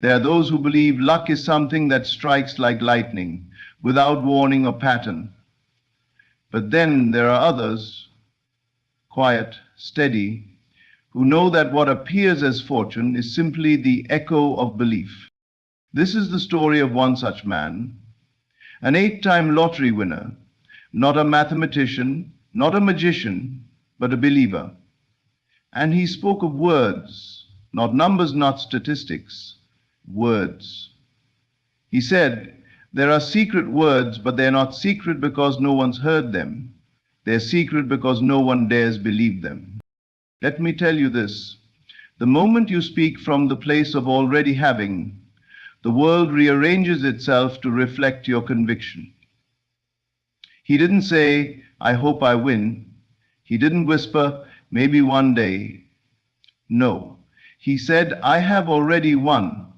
There are those who believe luck is something that strikes like lightning, without warning or pattern. But then there are others, quiet, steady, who know that what appears as fortune is simply the echo of belief. This is the story of one such man, an 8-time lottery winner, not a mathematician, not a magician, but a believer. And he spoke of words, not numbers, not statistics, words. He said, there are secret words, but they're not secret because no one's heard them. They're secret because no one dares believe them. Let me tell you this. The moment you speak from the place of already having, the world rearranges itself to reflect your conviction. He didn't say, I hope I win. He didn't whisper, maybe one day. No, he said, I have already won,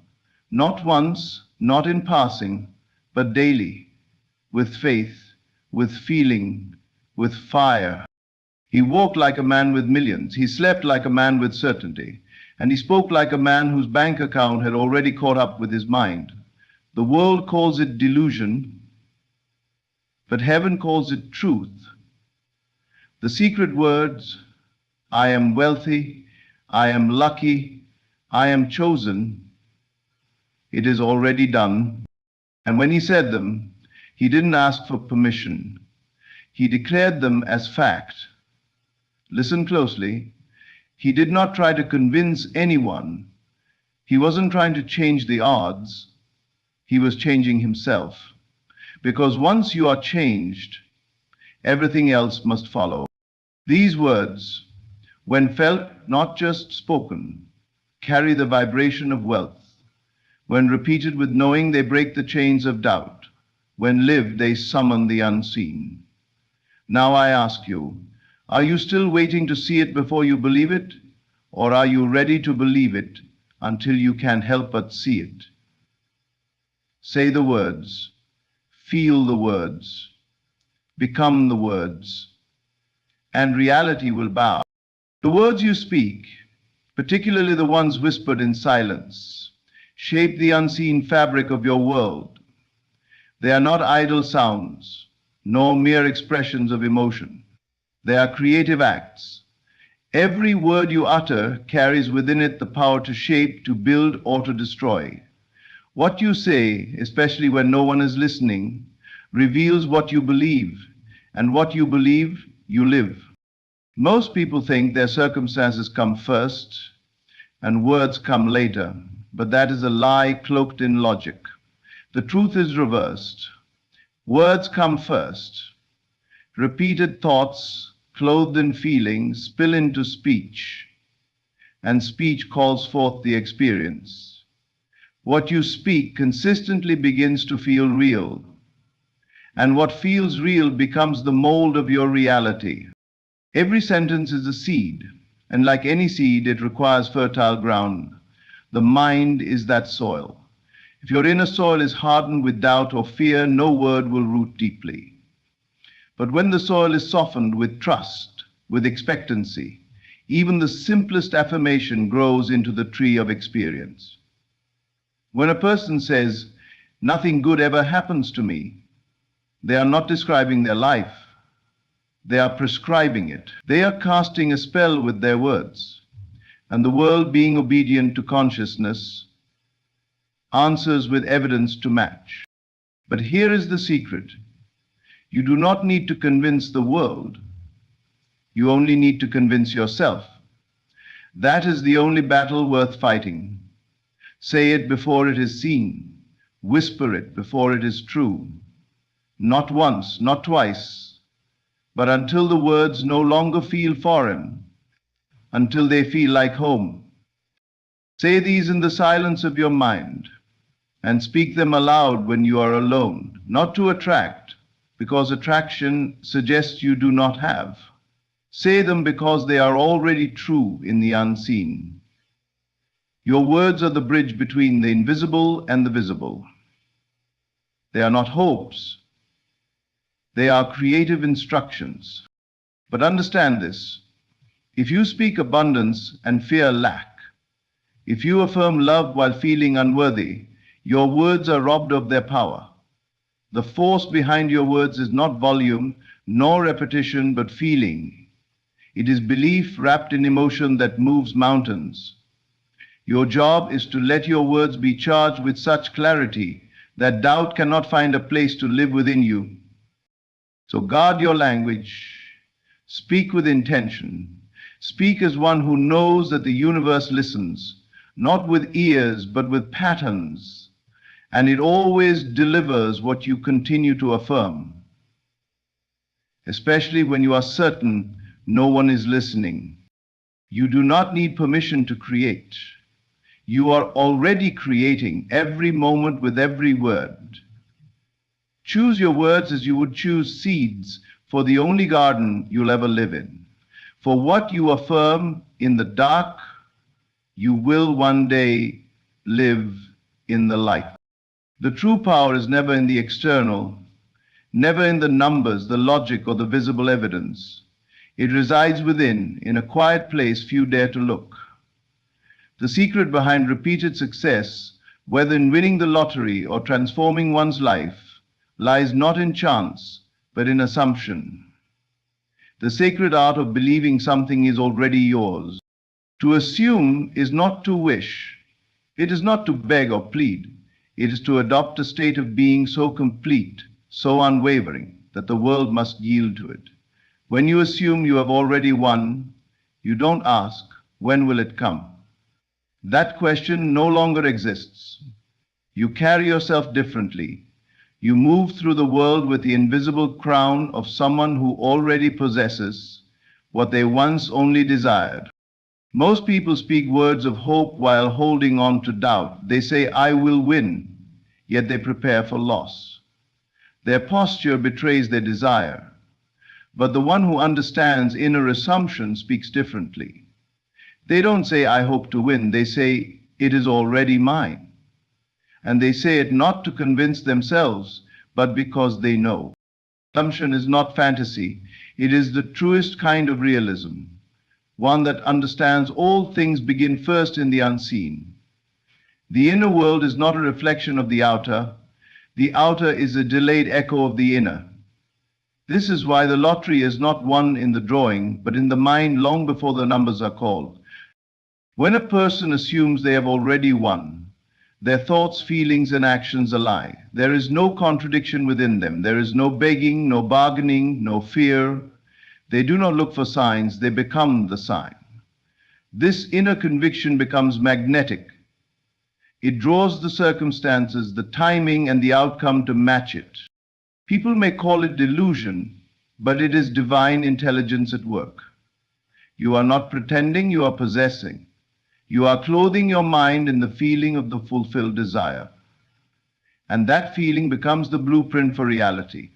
not once, not in passing, but daily, with faith, with feeling, with fire. He walked like a man with millions. He slept like a man with certainty. And he spoke like a man whose bank account had already caught up with his mind. The world calls it delusion, but heaven calls it truth. The secret words, I am wealthy, I am lucky, I am chosen, it is already done. And when he said them, he didn't ask for permission. He declared them as fact. Listen closely. He did not try to convince anyone. He wasn't trying to change the odds. He was changing himself. Because once you are changed, everything else must follow. These words, when felt, not just spoken, carry the vibration of wealth. When repeated with knowing, they break the chains of doubt. When lived, they summon the unseen. Now I ask you, are you still waiting to see it before you believe it? Or are you ready to believe it until you can't help but see it? Say the words, feel the words, become the words, and reality will bow. The words you speak, particularly the ones whispered in silence, shape the unseen fabric of your world. They are not idle sounds, nor mere expressions of emotion. They are creative acts. Every word you utter carries within it the power to shape, to build, or to destroy. What you say, especially when no one is listening, reveals what you believe, and what you believe, you live. Most people think their circumstances come first and words come later, but that is a lie cloaked in logic. The truth is reversed. Words come first. Repeated thoughts, clothed in feeling, spill into speech, and speech calls forth the experience. What you speak consistently begins to feel real, and what feels real becomes the mold of your reality. Every sentence is a seed, and like any seed, it requires fertile ground. The mind is that soil. If your inner soil is hardened with doubt or fear, no word will root deeply. But when the soil is softened with trust, with expectancy, even the simplest affirmation grows into the tree of experience. When a person says, nothing good ever happens to me, they are not describing their life. They are prescribing it. They are casting a spell with their words. And the world, being obedient to consciousness, answers with evidence to match. But here is the secret. You do not need to convince the world. You only need to convince yourself. That is the only battle worth fighting. Say it before it is seen. Whisper it before it is true. Not once, not twice, but until the words no longer feel foreign, until they feel like home. Say these in the silence of your mind, and speak them aloud when you are alone, not to attract, because attraction suggests you do not have. Say them because they are already true in the unseen. Your words are the bridge between the invisible and the visible. They are not hopes. They are creative instructions. But understand this. If you speak abundance and fear lack, If you affirm love while feeling unworthy, your words are robbed of their power. The force behind your words is not volume nor repetition, but feeling. It is belief wrapped in emotion that moves mountains. Your job is to let your words be charged with such clarity that doubt cannot find a place to live within you. So guard your language. Speak with intention. Speak as one who knows that the universe listens, not with ears, but with patterns, and it always delivers what you continue to affirm, especially when you are certain no one is listening. You do not need permission to create. You are already creating every moment with every word. Choose your words as you would choose seeds for the only garden you'll ever live in. For what you affirm in the dark, you will one day live in the light. The true power is never in the external, never in the numbers, the logic, or the visible evidence. It resides within, in a quiet place few dare to look. The secret behind repeated success, whether in winning the lottery or transforming one's life, lies not in chance, but in assumption. The sacred art of believing something is already yours. To assume is not to wish. It is not to beg or plead. It is to adopt a state of being so complete, so unwavering, that the world must yield to it. When you assume you have already won, you don't ask, when will it come? That question no longer exists. You carry yourself differently. You move through the world with the invisible crown of someone who already possesses what they once only desired. Most people speak words of hope while holding on to doubt. They say, I will win, yet they prepare for loss. Their posture betrays their desire. But the one who understands inner assumption speaks differently. They don't say, I hope to win. They say, it is already mine. And they say it not to convince themselves, but because they know. Assumption is not fantasy. It is the truest kind of realism, one that understands all things begin first in the unseen. The inner world is not a reflection of the outer. The outer is a delayed echo of the inner. This is why the lottery is not won in the drawing, but in the mind long before the numbers are called. When a person assumes they have already won, their thoughts, feelings, and actions ally. There is no contradiction within them. There is no begging, no bargaining, no fear. They do not look for signs. They become the sign. This inner conviction becomes magnetic. It draws the circumstances, the timing, and the outcome to match it. People may call it delusion, but it is divine intelligence at work. You are not pretending, you are possessing. You are clothing your mind in the feeling of the fulfilled desire. And that feeling becomes the blueprint for reality.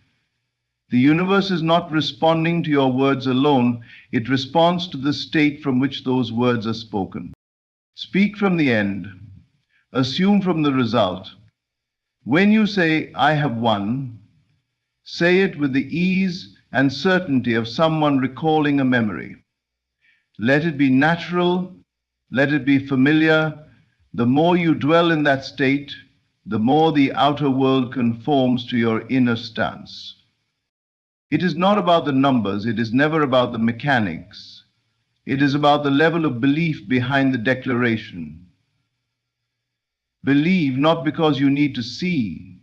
The universe is not responding to your words alone, it responds to the state from which those words are spoken. Speak from the end, assume from the result. When you say, I have won, say it with the ease and certainty of someone recalling a memory. Let it be natural. Let it be familiar. The more you dwell in that state, the more the outer world conforms to your inner stance. It is not about the numbers. It is never about the mechanics. It is about the level of belief behind the declaration. Believe not because you need to see.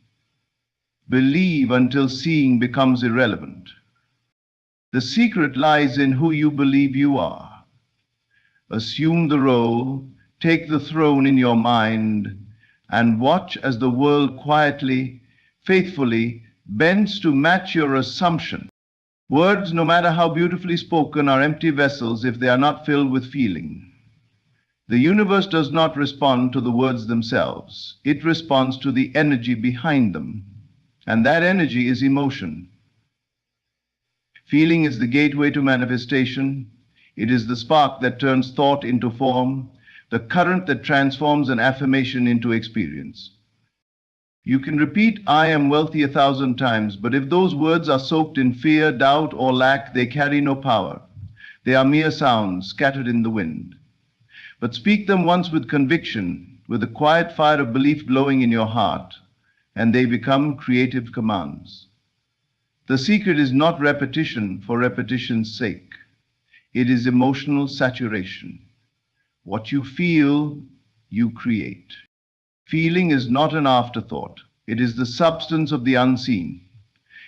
Believe until seeing becomes irrelevant. The secret lies in who you believe you are. Assume the role, take the throne in your mind, and watch as the world quietly, faithfully bends to match your assumption. Words, no matter how beautifully spoken, are empty vessels if they are not filled with feeling. The universe does not respond to the words themselves. It responds to the energy behind them, and that energy is emotion. Feeling is the gateway to manifestation. It is the spark that turns thought into form, the current that transforms an affirmation into experience. You can repeat, I am wealthy 1,000 times, but if those words are soaked in fear, doubt, or lack, they carry no power. They are mere sounds scattered in the wind. But speak them once with conviction, with the quiet fire of belief glowing in your heart, and they become creative commands. The secret is not repetition for repetition's sake. It is emotional saturation. What you feel, you create. Feeling is not an afterthought. It is the substance of the unseen.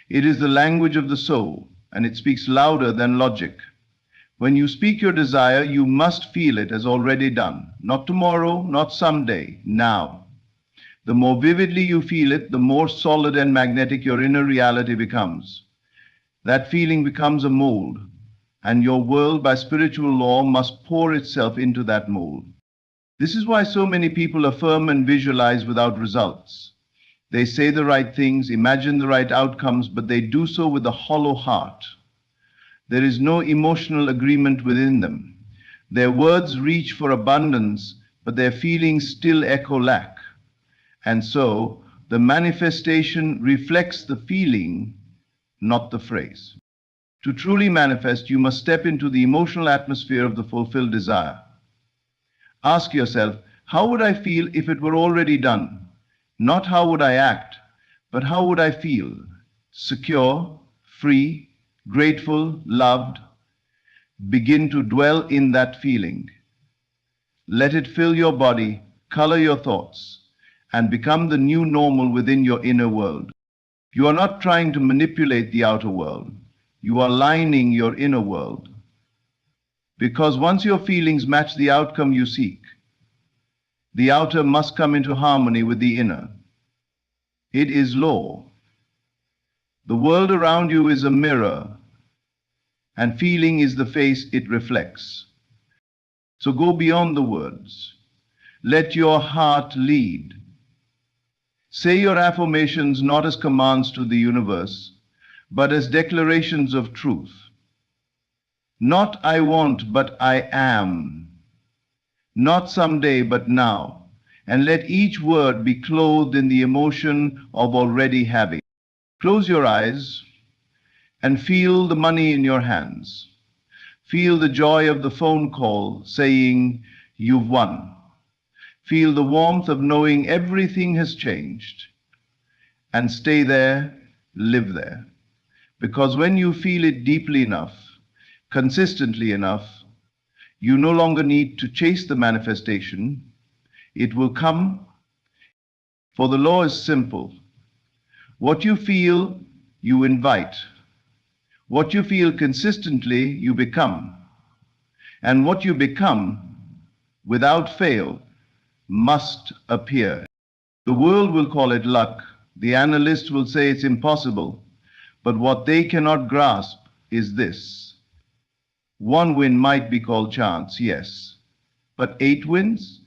It is the language of the soul, and it speaks louder than logic. When you speak your desire, you must feel it as already done. Not tomorrow, not someday, now. The more vividly you feel it, the more solid and magnetic your inner reality becomes. That feeling becomes a mold, and your world, by spiritual law, must pour itself into that mold. This is why so many people affirm and visualize without results. They say the right things, imagine the right outcomes, but they do so with a hollow heart. There is no emotional agreement within them. Their words reach for abundance, but their feelings still echo lack. And so, the manifestation reflects the feeling, not the phrase. To truly manifest, you must step into the emotional atmosphere of the fulfilled desire. Ask yourself, how would I feel if it were already done? Not how would I act, but how would I feel? Secure, free, grateful, loved. Begin to dwell in that feeling. Let it fill your body, color your thoughts, and become the new normal within your inner world. You are not trying to manipulate the outer world. You are lining your inner world. Because once your feelings match the outcome you seek, the outer must come into harmony with the inner. It is law. The world around you is a mirror, and feeling is the face it reflects. So go beyond the words. Let your heart lead. Say your affirmations not as commands to the universe, but as declarations of truth. Not I want, but I am. Not someday, but now. And let each word be clothed in the emotion of already having. Close your eyes and feel the money in your hands. Feel the joy of the phone call saying, you've won. Feel the warmth of knowing everything has changed. And stay there, live there. Because when you feel it deeply enough, consistently enough, you no longer need to chase the manifestation. It will come, for the law is simple. What you feel, you invite. What you feel consistently, you become. And what you become, without fail, must appear. The world will call it luck. The analyst will say it's impossible. But what they cannot grasp is this. One win might be called chance, yes. But 8 wins?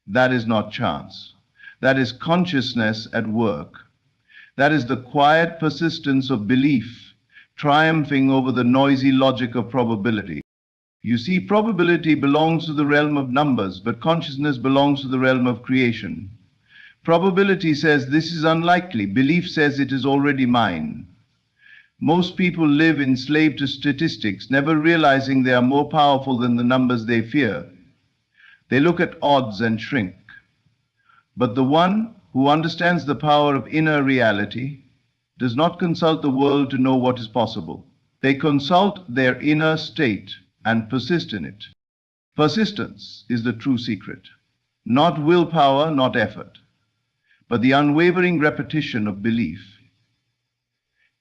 That is not chance. That is consciousness at work. That is the quiet persistence of belief, triumphing over the noisy logic of probability. You see, probability belongs to the realm of numbers, but consciousness belongs to the realm of creation. Probability says this is unlikely. Belief says it is already mine. Most people live enslaved to statistics, never realizing they are more powerful than the numbers they fear. They look at odds and shrink. But the one who understands the power of inner reality does not consult the world to know what is possible. They consult their inner state and persist in it. Persistence is the true secret. Not willpower, not effort, but the unwavering repetition of belief.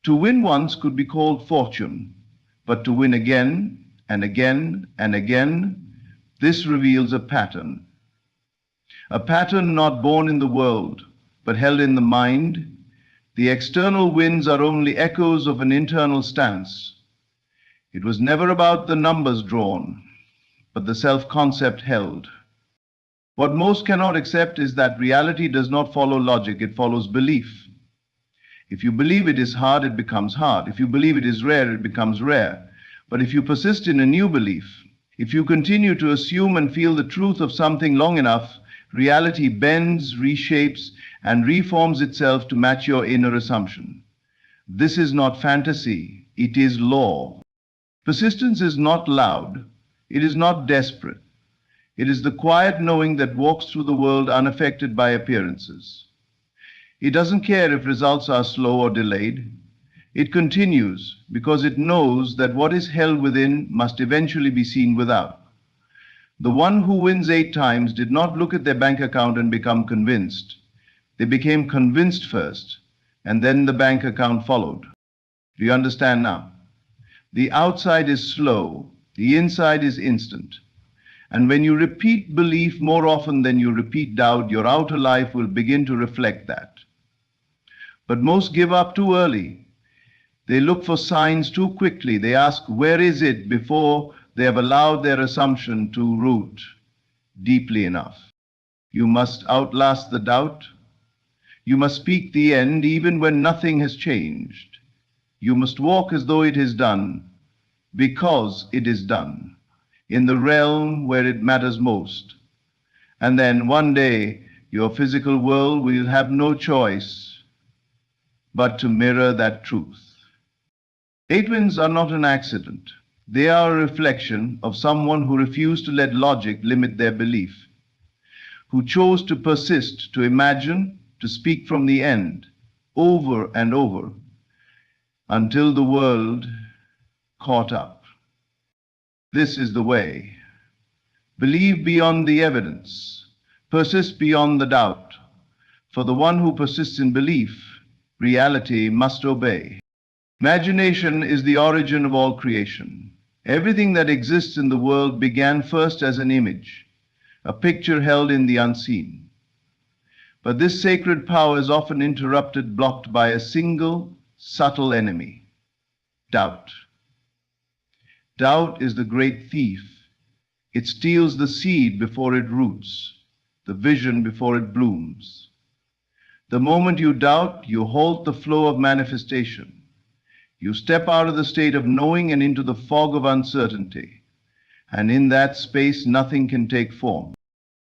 To win once could be called fortune, but to win again and again and again, this reveals a pattern. A pattern not born in the world, but held in the mind. The external wins are only echoes of an internal stance. It was never about the numbers drawn, but the self-concept held. What most cannot accept is that reality does not follow logic, it follows belief. If you believe it is hard, it becomes hard. If you believe it is rare, it becomes rare. But if you persist in a new belief, if you continue to assume and feel the truth of something long enough, reality bends, reshapes, and reforms itself to match your inner assumption. This is not fantasy, it is law. Persistence is not loud, it is not desperate. It is the quiet knowing that walks through the world unaffected by appearances. It doesn't care if results are slow or delayed. It continues because it knows that what is held within must eventually be seen without. The one who wins 8 times did not look at their bank account and become convinced. They became convinced first, and then the bank account followed. Do you understand now? The outside is slow, the inside is instant. And when you repeat belief more often than you repeat doubt, your outer life will begin to reflect that. But most give up too early. They look for signs too quickly. They ask, where is it, before they have allowed their assumption to root deeply enough. You must outlast the doubt. You must speak the end even when nothing has changed. You must walk as though it is done, because it is done, in the realm where it matters most. And then one day, your physical world will have no choice but to mirror that truth. 8 wins are not an accident. They are a reflection of someone who refused to let logic limit their belief, who chose to persist, to imagine, to speak from the end, over and over, until the world caught up. This is the way. Believe beyond the evidence. Persist beyond the doubt. For the one who persists in belief, reality must obey. Imagination is the origin of all creation. Everything that exists in the world began first as an image, a picture held in the unseen. But this sacred power is often interrupted, blocked by a single subtle enemy: doubt. Doubt is the great thief. It steals the seed before it roots, the vision before it blooms. The moment you doubt, you halt the flow of manifestation. You step out of the state of knowing and into the fog of uncertainty. And in that space, nothing can take form.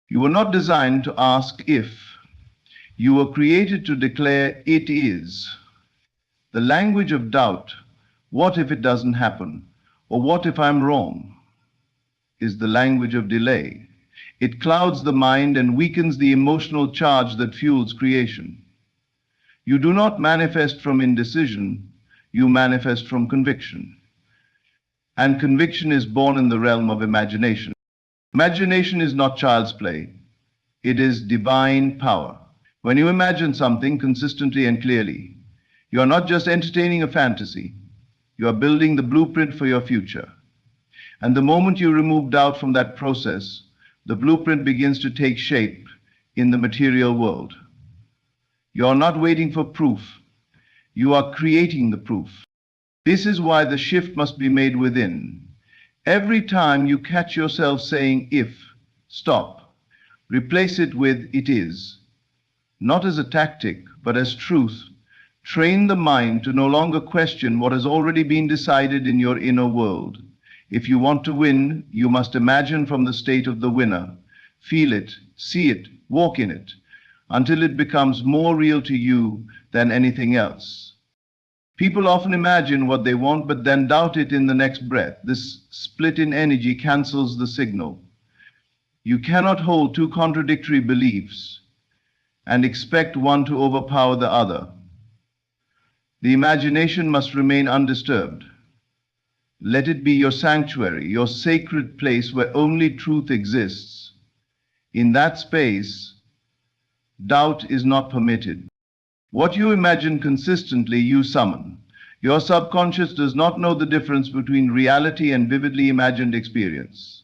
You were not designed to ask if. You were created to declare it is. The language of doubt, what if it doesn't happen? Or what if I'm wrong? Is the language of delay. It clouds the mind and weakens the emotional charge that fuels creation. You do not manifest from indecision. You manifest from conviction. And conviction is born in the realm of imagination. Imagination is not child's play. It is divine power. When you imagine something consistently and clearly, you are not just entertaining a fantasy. You are building the blueprint for your future. And the moment you remove doubt from that process, the blueprint begins to take shape in the material world. You are not waiting for proof. You are creating the proof. This is why the shift must be made within. Every time you catch yourself saying if, stop. Replace it with it is. Not as a tactic, but as truth. Train the mind to no longer question what has already been decided in your inner world. If you want to win, you must imagine from the state of the winner. Feel it, see it, walk in it, until it becomes more real to you than anything else. People often imagine what they want, but then doubt it in the next breath. This split in energy cancels the signal. You cannot hold 2 contradictory beliefs and expect one to overpower the other. The imagination must remain undisturbed. Let it be your sanctuary, your sacred place where only truth exists. In that space, doubt is not permitted. What you imagine consistently, you summon. Your subconscious does not know the difference between reality and vividly imagined experience.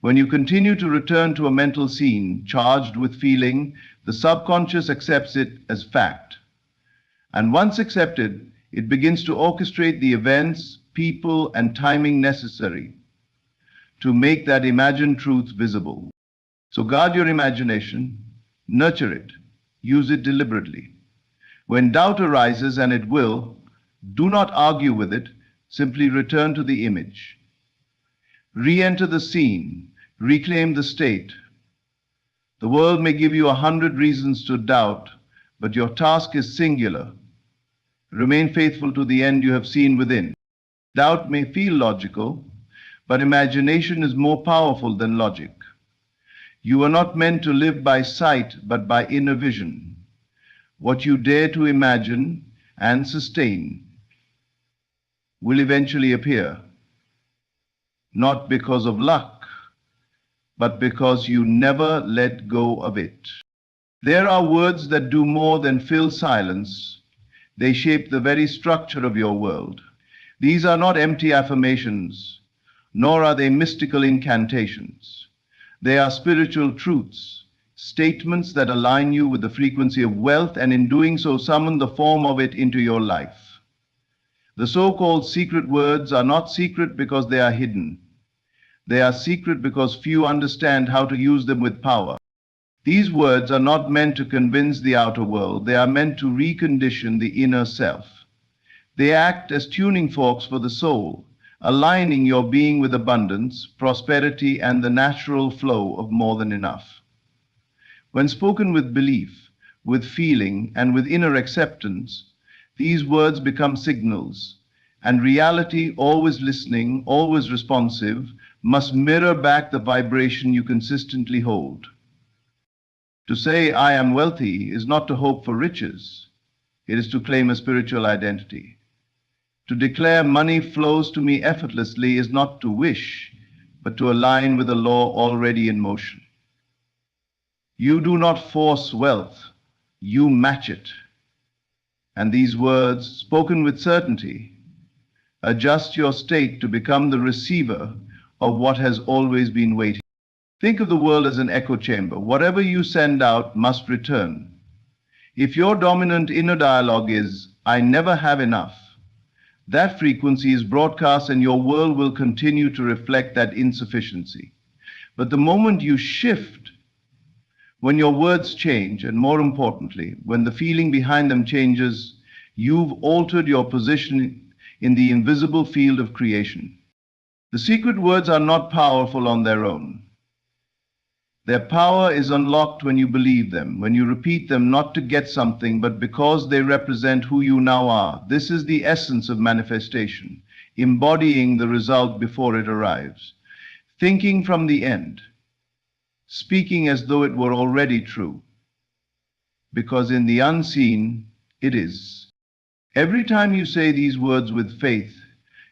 When you continue to return to a mental scene charged with feeling, the subconscious accepts it as fact. And once accepted, it begins to orchestrate the events, people, and timing necessary to make that imagined truth visible. So guard your imagination, nurture it, use it deliberately. When doubt arises, and it will, do not argue with it, simply return to the image. Re-enter the scene, reclaim the state. The world may give you 100 reasons to doubt, but your task is singular. Remain faithful to the end you have seen within. Doubt may feel logical, but imagination is more powerful than logic. You are not meant to live by sight, but by inner vision. What you dare to imagine and sustain will eventually appear, not because of luck, but because you never let go of it. There are words that do more than fill silence. They shape the very structure of your world. These are not empty affirmations, nor are they mystical incantations. They are spiritual truths, statements that align you with the frequency of wealth, and in doing so summon the form of it into your life. The so-called secret words are not secret because they are hidden. They are secret because few understand how to use them with power. These words are not meant to convince the outer world. They are meant to recondition the inner self. They act as tuning forks for the soul, aligning your being with abundance, prosperity, and the natural flow of more than enough. When spoken with belief, with feeling, and with inner acceptance, these words become signals, and reality, always listening, always responsive, must mirror back the vibration you consistently hold. To say, "I am wealthy," is not to hope for riches. It is to claim a spiritual identity. To declare, "Money flows to me effortlessly," is not to wish, but to align with a law already in motion. You do not force wealth, you match it. And these words, spoken with certainty, adjust your state to become the receiver of what has always been waiting. Think of the world as an echo chamber. Whatever you send out must return. If your dominant inner dialogue is, "I never have enough," that frequency is broadcast and your world will continue to reflect that insufficiency. But the moment you shift, when your words change, and more importantly, when the feeling behind them changes, you've altered your position in the invisible field of creation. The secret words are not powerful on their own. Their power is unlocked when you believe them, when you repeat them not to get something, but because they represent who you now are. This is the essence of manifestation, embodying the result before it arrives, thinking from the end, speaking as though it were already true, because in the unseen, it is. Every time you say these words with faith,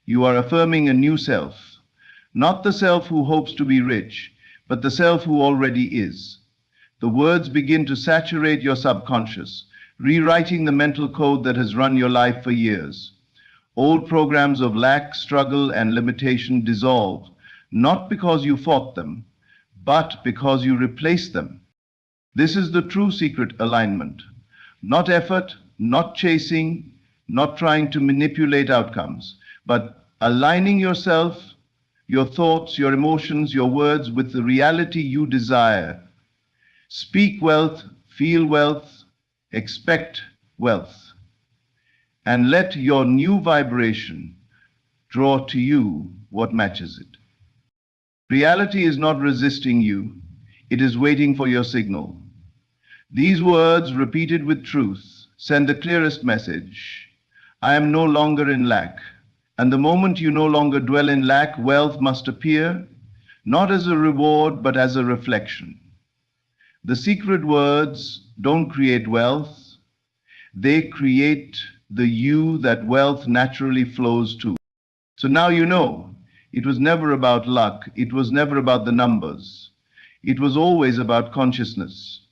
you are affirming a new self, not the self who hopes to be rich, but the self who already is. The words begin to saturate your subconscious, rewriting the mental code that has run your life for years. Old programs of lack, struggle, and limitation dissolve, not because you fought them, but because you replace them. This is the true secret alignment. Not effort, not chasing, not trying to manipulate outcomes, but aligning yourself, your thoughts, your emotions, your words with the reality you desire. Speak wealth, feel wealth, expect wealth, and let your new vibration draw to you what matches it. Reality is not resisting you, it is waiting for your signal. These words, repeated with truth, send the clearest message. I am no longer in lack. And the moment you no longer dwell in lack, wealth must appear, not as a reward, but as a reflection. The secret words don't create wealth, they create the you that wealth naturally flows to. So now you know. It was never about luck. It was never about the numbers. It was always about consciousness.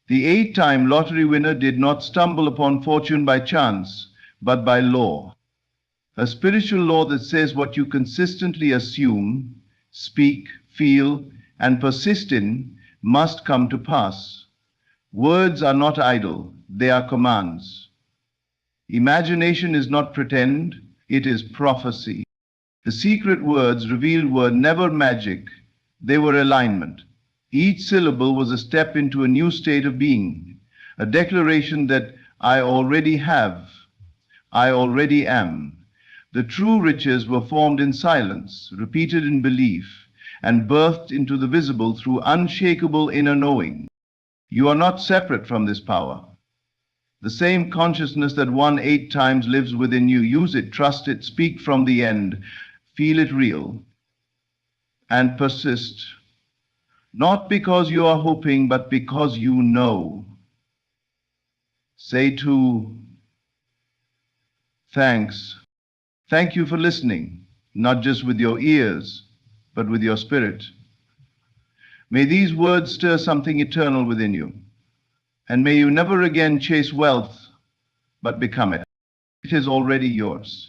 The 8-time lottery winner did not stumble upon fortune by chance, but by law. A spiritual law that says what you consistently assume, speak, feel, and persist in must come to pass. Words are not idle. They are commands. Imagination is not pretend. It is prophecy. The secret words revealed were never magic, they were alignment. Each syllable was a step into a new state of being, a declaration that I already have, I already am. The true riches were formed in silence, repeated in belief, and birthed into the visible through unshakable inner knowing. You are not separate from this power. The same consciousness that won 8 times lives within you. Use it, trust it, speak from the end. Feel it real and persist. not because you are hoping, but because you know. Say to thanks. Thank you for listening, not just with your ears, but with your spirit. May these words stir something eternal within you, and may you never again chase wealth, but become it. It is already yours.